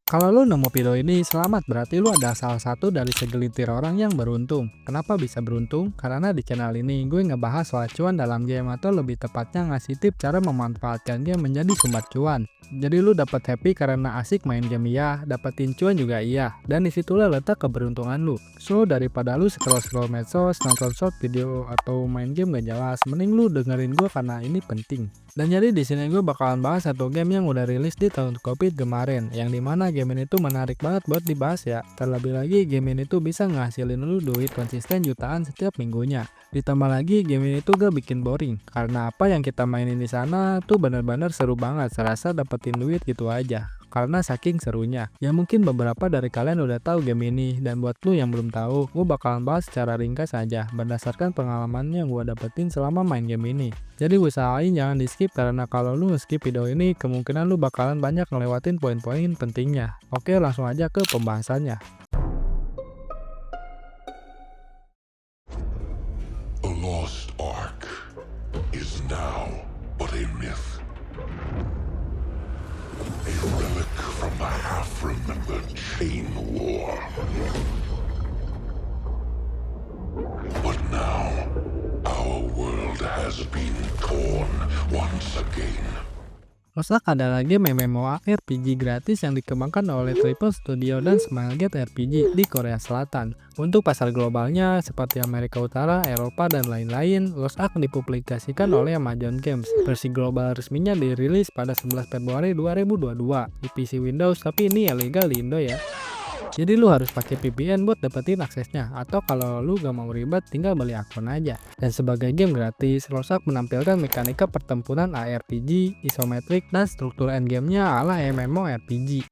Kalau lu nemu video ini, selamat, berarti lu ada salah satu dari segelintir orang yang beruntung. Kenapa bisa beruntung? Karena di channel ini gue ngebahas soal cuan dalam game, atau lebih tepatnya ngasih tip cara memanfaatkan game menjadi sumber cuan. Jadi lu dapat happy karena asik main game, iya, dapetin cuan juga iya, dan disitulah letak keberuntungan lu. So daripada lu scroll-scroll medsos, nonton short video, atau main game gak jelas, mending lu dengerin gue karena ini penting. Dan jadi di sini gue bakalan bahas satu game yang udah rilis di tahun COVID kemarin, yang dimana game ini tuh menarik banget buat dibahas ya. Terlebih lagi game ini tuh bisa ngasilin lu duit konsisten jutaan setiap minggunya. Ditambah lagi game ini tuh gak bikin boring, karena apa yang kita mainin di sana tuh bener-bener seru banget, serasa dapetin duit gitu aja. Karena saking serunya. Ya mungkin beberapa dari kalian udah tahu game ini, dan buat lu yang belum tahu, gue bakalan bahas secara ringkas aja berdasarkan pengalaman yang gue dapetin selama main game ini. Jadi usahain jangan di skip, karena kalau lu skip video ini kemungkinan lu bakalan banyak ngelewatin poin-poin pentingnya. Oke, langsung aja ke pembahasannya. The Lost Ark is now but a myth. A relic from the half-remembered Chain War. But now, our world has been torn once again. Lost Ark adalah game MMORPG gratis yang dikembangkan oleh Triple Studio dan Smilegate RPG di Korea Selatan. Untuk pasar globalnya seperti Amerika Utara, Eropa, dan lain-lain, Lost Ark dipublikasikan oleh Amazon Games. Versi global resminya dirilis pada 11 Februari 2022 di PC Windows, tapi ini ilegal di Indo ya. Jadi lu harus pakai VPN buat dapetin aksesnya, atau kalau lu gak mau ribet tinggal beli akun aja. Dan sebagai game gratis, Lost Ark menampilkan mekanika pertempuran ARPG, isometrik, dan struktur endgame-nya ala MMORPG.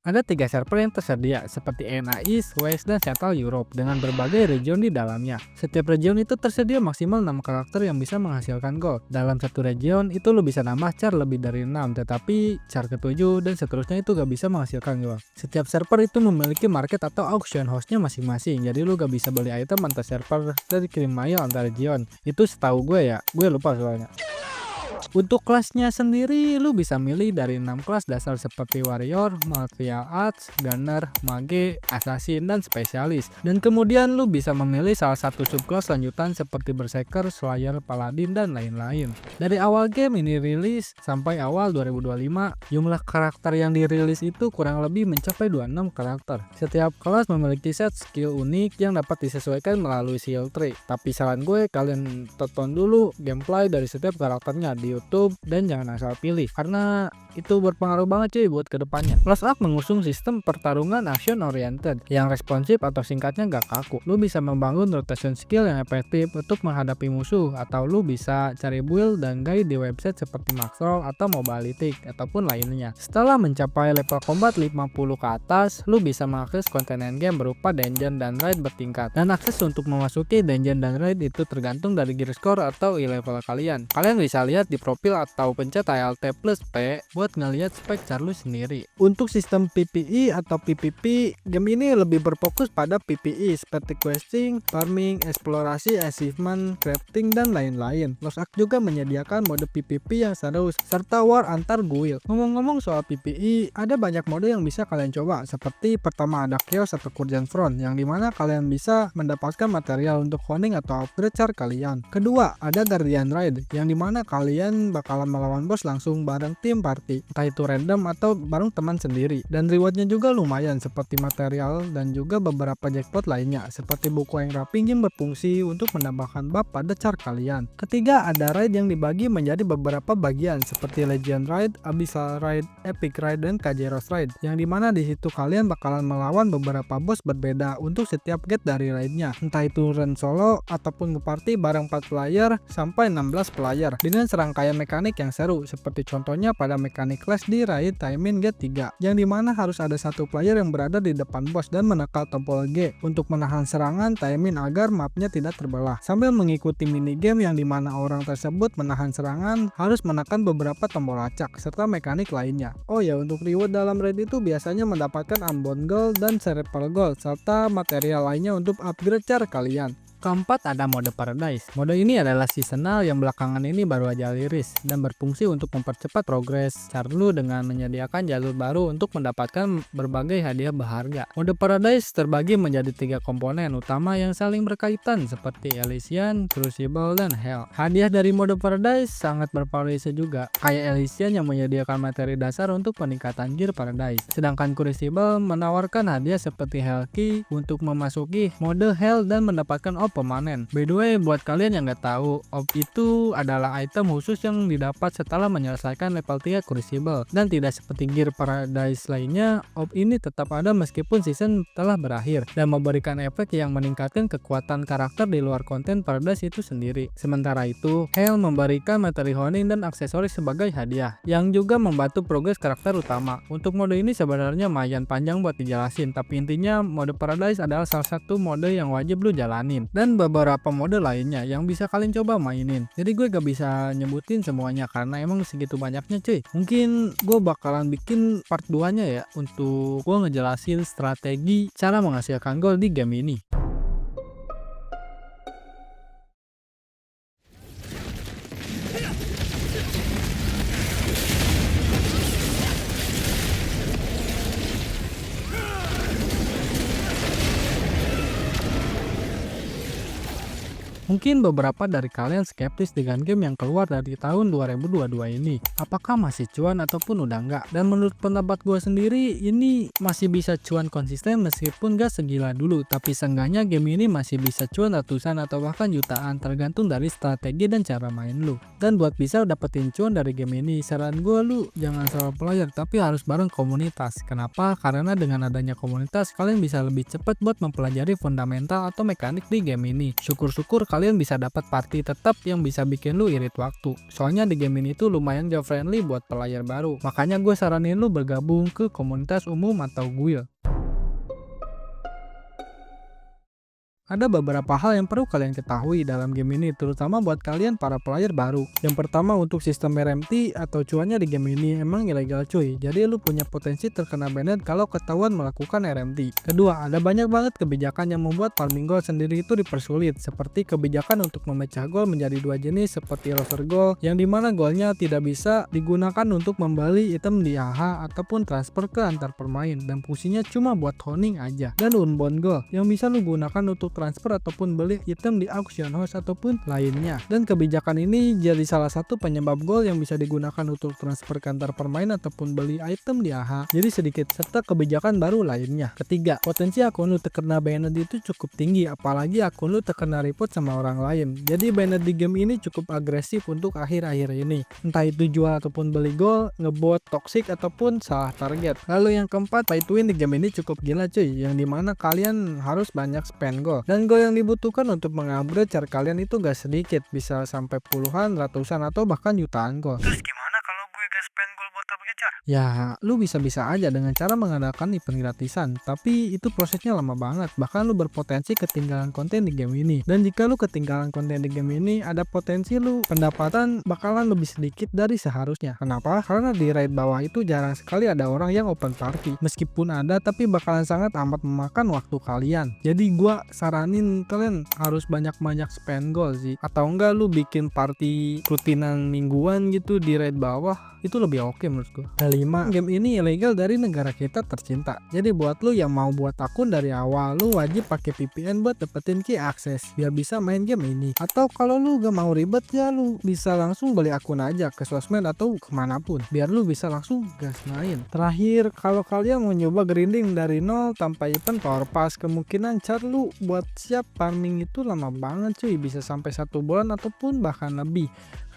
Ada 3 server yang tersedia, seperti ENA East, West, dan Central Europe, dengan berbagai region di dalamnya. Setiap region itu tersedia maksimal 6 karakter yang bisa menghasilkan gold. Dalam satu region itu lo bisa nambah char lebih dari 6, tetapi char ke-7 dan seterusnya itu gak bisa menghasilkan gold. Setiap server itu memiliki market atau auction house-nya masing-masing, jadi lo gak bisa beli item antar server dan dikirim mail antar region. Itu setahu gue ya, gue lupa soalnya. Untuk kelasnya sendiri, lu bisa milih dari 6 kelas dasar seperti Warrior, Martial Arts, Gunner, Mage, Assassin, dan Spesialis. Dan kemudian lu bisa memilih salah satu subclass lanjutan seperti Berserker, Slayer, Paladin, dan lain-lain. Dari awal game ini rilis sampai awal 2025, jumlah karakter yang dirilis itu kurang lebih mencapai 26 karakter. Setiap kelas memiliki set skill unik yang dapat disesuaikan melalui skill tree. Tapi saran gue, kalian tonton dulu gameplay dari setiap karakternya di YouTube dan jangan asal pilih, karena itu berpengaruh banget cuy buat kedepannya. Lost Ark mengusung sistem pertarungan action oriented yang responsif atau singkatnya gak kaku. Lu bisa membangun rotation skill yang efektif untuk menghadapi musuh, atau lu bisa cari build dan guide di website seperti Maxroll atau Mobalytic ataupun lainnya. Setelah mencapai level combat 50 ke atas, lu bisa mengakses konten endgame berupa dungeon dan raid bertingkat. Dan akses untuk memasuki dungeon dan raid itu tergantung dari gear score atau level kalian. Kalian bisa lihat di profil atau pencet Alt plus P buat ngelihat spek char lu sendiri. Untuk sistem PvE atau PvP, game ini lebih berfokus pada PvE seperti questing, farming, eksplorasi, achievement, crafting, dan lain-lain. Lost Ark juga menyediakan mode PvP yang seru serta war antar guild. Ngomong-ngomong soal PvE, ada banyak mode yang bisa kalian coba, seperti pertama ada Chaos atau Kurgan Front, yang dimana kalian bisa mendapatkan material untuk honing atau upgrade char kalian. Kedua, ada Guardian Raid, yang dimana kalian bakalan melawan bos langsung bareng tim party, entah itu random atau bareng teman sendiri. Dan rewardnya juga lumayan, seperti material dan juga beberapa jackpot lainnya, seperti buku yang wrapping yang berfungsi untuk menambahkan buff pada char kalian. Ketiga, ada raid yang dibagi menjadi beberapa bagian, seperti Legend Raid, Abyssal Raid, Epic Raid, dan Kajeros Raid, yang dimana di situ kalian bakalan melawan beberapa bos berbeda untuk setiap gate dari raidnya, entah itu run solo ataupun nge-party bareng 4 player sampai 16 player dengan serangkaian mekanik yang seru, seperti contohnya pada mekanik clash di raid Timing Gate 3, yang dimana harus ada satu player yang berada di depan bos dan menekan tombol G untuk menahan serangan Timing agar mapnya tidak terbelah, sambil mengikuti minigame yang dimana orang tersebut menahan serangan harus menekan beberapa tombol acak serta mekanik lainnya. Oh ya, untuk reward dalam raid itu biasanya mendapatkan unbound gold dan cerebral gold serta material lainnya untuk upgrade char kalian. Keempat ada mode Paradise. Mode ini adalah seasonal yang belakangan ini baru aja rilis dan berfungsi untuk mempercepat progres chart lu dengan menyediakan jalur baru untuk mendapatkan berbagai hadiah berharga. Mode Paradise terbagi menjadi 3 komponen utama yang saling berkaitan seperti Elysian, Crucible, dan Hell. Hadiah dari mode Paradise sangat bervariasi juga, kayak Elysian yang menyediakan materi dasar untuk peningkatan gear Paradise, sedangkan Crucible menawarkan hadiah seperti Hell Key untuk memasuki mode Hell dan mendapatkan permanen. By the way, buat kalian yang nggak tahu, orb itu adalah item khusus yang didapat setelah menyelesaikan level 3 Crucible, dan tidak seperti gear Paradise lainnya, orb ini tetap ada meskipun season telah berakhir dan memberikan efek yang meningkatkan kekuatan karakter di luar konten Paradise itu sendiri. Sementara itu, Hell memberikan materi honing dan aksesoris sebagai hadiah yang juga membantu progres karakter utama. Untuk mode ini sebenarnya lumayan panjang buat dijelasin, tapi intinya mode Paradise adalah salah satu mode yang wajib lu jalanin, dan beberapa mode lainnya yang bisa kalian coba mainin. Jadi gue gak bisa nyebutin semuanya karena emang segitu banyaknya cuy. Mungkin gue bakalan bikin part 2 nya ya, untuk gue ngejelasin strategi cara menghasilkan gold di game ini. Mungkin beberapa dari kalian skeptis dengan game yang keluar dari tahun 2022 ini. Apakah masih cuan ataupun udah enggak? Dan menurut pendapat gue sendiri, ini masih bisa cuan konsisten meskipun gak segila dulu. Tapi seenggaknya game ini masih bisa cuan ratusan atau bahkan jutaan, tergantung dari strategi dan cara main lu. Dan buat bisa dapetin cuan dari game ini, saran gue lu jangan solo player tapi harus bareng komunitas. Kenapa? Karena dengan adanya komunitas, kalian bisa lebih cepat buat mempelajari fundamental atau mekanik di game ini. Syukur-syukur kalian bisa dapat party tetap yang bisa bikin lu irit waktu. Soalnya di game ini tuh lumayan jauh friendly buat player baru. Makanya gue saranin lu bergabung ke komunitas umum atau guild. Ada beberapa hal yang perlu kalian ketahui dalam game ini, terutama buat kalian para player baru. Yang pertama, untuk sistem RMT atau cuannya di game ini emang ilegal cuy, jadi lu punya potensi terkena banned kalau ketahuan melakukan RMT. Kedua, ada banyak banget kebijakan yang membuat farming gold sendiri itu dipersulit, seperti kebijakan untuk memecah gold menjadi dua jenis seperti roster gold, yang dimana goldnya tidak bisa digunakan untuk membeli item di AH ataupun transfer ke antar pemain, dan fungsinya cuma buat honing aja. Dan unbound gold, yang bisa lu gunakan untuk transfer ataupun beli item di auction house ataupun lainnya. Dan kebijakan ini jadi salah satu penyebab gold yang bisa digunakan untuk transfer ke antar permain ataupun beli item di AH jadi sedikit, serta kebijakan baru lainnya. Ketiga, potensi akun lu terkena banned itu cukup tinggi, apalagi akun lu terkena report sama orang lain. Jadi banned di game ini cukup agresif untuk akhir-akhir ini, entah itu jual ataupun beli gold, ngebot, toxic ataupun salah target. Lalu yang keempat, pay to win di game ini cukup gila cuy, yang dimana kalian harus banyak spend gold. Dan gold yang dibutuhkan untuk mengupgrade char kalian itu gak sedikit, bisa sampai puluhan, ratusan, atau bahkan jutaan gold. Terus gimana kalau gue gak spend gold buat upgrade char? Ya, lu bisa-bisa aja dengan cara mengadakan event gratisan, tapi itu prosesnya lama banget, bahkan lu berpotensi ketinggalan konten di game ini. Dan jika lu ketinggalan konten di game ini, ada potensi lu pendapatan bakalan lebih sedikit dari seharusnya. Kenapa? Karena di raid bawah itu jarang sekali ada orang yang open party. Meskipun ada, tapi bakalan sangat amat memakan waktu kalian. Jadi gua saranin kalian harus banyak-banyak spend gold sih. Atau enggak lu bikin party rutinan mingguan gitu di raid bawah, itu lebih oke menurut gua. 5. Game ini ilegal dari negara kita tercinta. Jadi buat lu yang mau buat akun dari awal, lu wajib pakai VPN buat dapetin key access biar bisa main game ini. Atau kalau lu gak mau ribet ya lu bisa langsung beli akun aja ke sosmed atau kemanapun biar lu bisa langsung gas main. Terakhir, kalau kalian mau nyoba grinding dari nol tanpa event power pass, kemungkinan char lu buat siap farming itu lama banget cuy, bisa sampai 1 bulan ataupun bahkan lebih.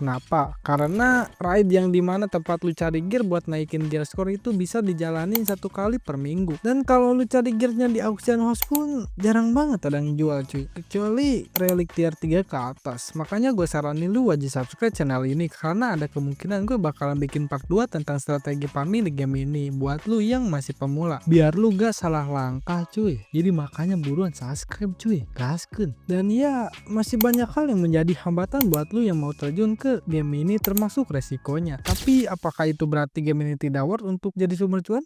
Kenapa? Karena raid yang dimana tempat lu cari gear buat naikin gear score itu bisa dijalanin 1 kali per minggu. Dan kalau lu cari gearnya di auction house pun jarang banget ada yang jual cuy, kecuali relic tier 3 ke atas. Makanya gue saranin lu wajib subscribe channel ini, karena ada kemungkinan gue bakalan bikin part 2 tentang strategi farming di game ini buat lu yang masih pemula, biar lu gak salah langkah cuy. Jadi makanya buruan subscribe cuy, gaskeun. Dan ya, masih banyak hal yang menjadi hambatan buat lu yang mau terjun ke game ini, termasuk resikonya. Tapi apakah itu berarti game ini tidak worth untuk jadi sumber cuan?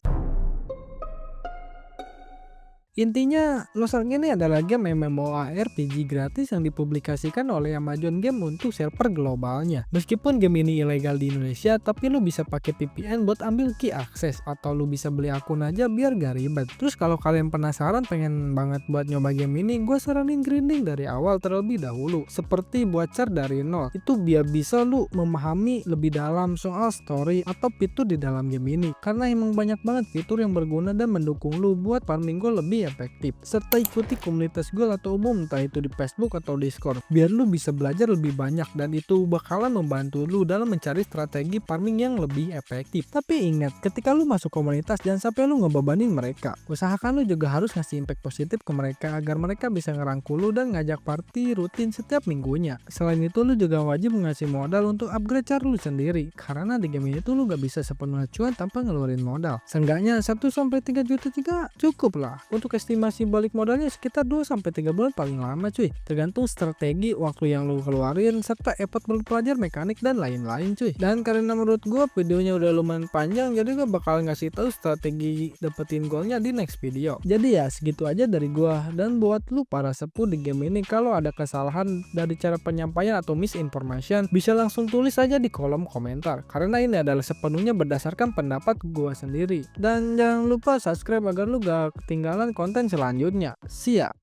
Intinya, Lost Ark ini adalah game MMORPG gratis yang dipublikasikan oleh Amazon Game untuk server globalnya. Meskipun game ini ilegal di Indonesia, tapi lu bisa pakai VPN buat ambil key access atau lu bisa beli akun aja biar gak ribet. Terus kalau kalian penasaran pengen banget buat nyoba game ini, gue saranin grinding dari awal terlebih dahulu. Seperti buat chart dari nol, itu biar bisa lu memahami lebih dalam soal story atau fitur di dalam game ini. Karena emang banyak banget fitur yang berguna dan mendukung lu buat farming gold lebih efektif. Serta ikuti komunitas gold atau umum, entah itu di Facebook atau Discord, biar lu bisa belajar lebih banyak dan itu bakalan membantu lu dalam mencari strategi farming yang lebih efektif. Tapi ingat, ketika lu masuk komunitas jangan sampai lu ngebebanin mereka. Usahakan lu juga harus ngasih impact positif ke mereka agar mereka bisa ngerangkul lu dan ngajak party rutin setiap minggunya. Selain itu lu juga wajib ngasih modal untuk upgrade char lu sendiri, karena di game ini tuh lu gak bisa sepenuhnya cuan tanpa ngeluarin modal. Seenggaknya 1-3 juta juga cukup lah. Untuk estimasi balik modalnya sekitar 2-3 bulan paling lama cuy, tergantung strategi, waktu yang lu keluarin, serta effort belajar mekanik dan lain-lain cuy. Dan karena menurut gua videonya udah lumayan panjang, jadi gua bakal ngasih tahu strategi dapetin goalnya di next video. Jadi ya segitu aja dari gua, dan buat lu para sepuh di game ini, kalau ada kesalahan dari cara penyampaian atau misinformation, bisa langsung tulis aja di kolom komentar, karena ini adalah sepenuhnya berdasarkan pendapat gua sendiri. Dan jangan lupa subscribe agar lu gak ketinggalan konten selanjutnya. Siap.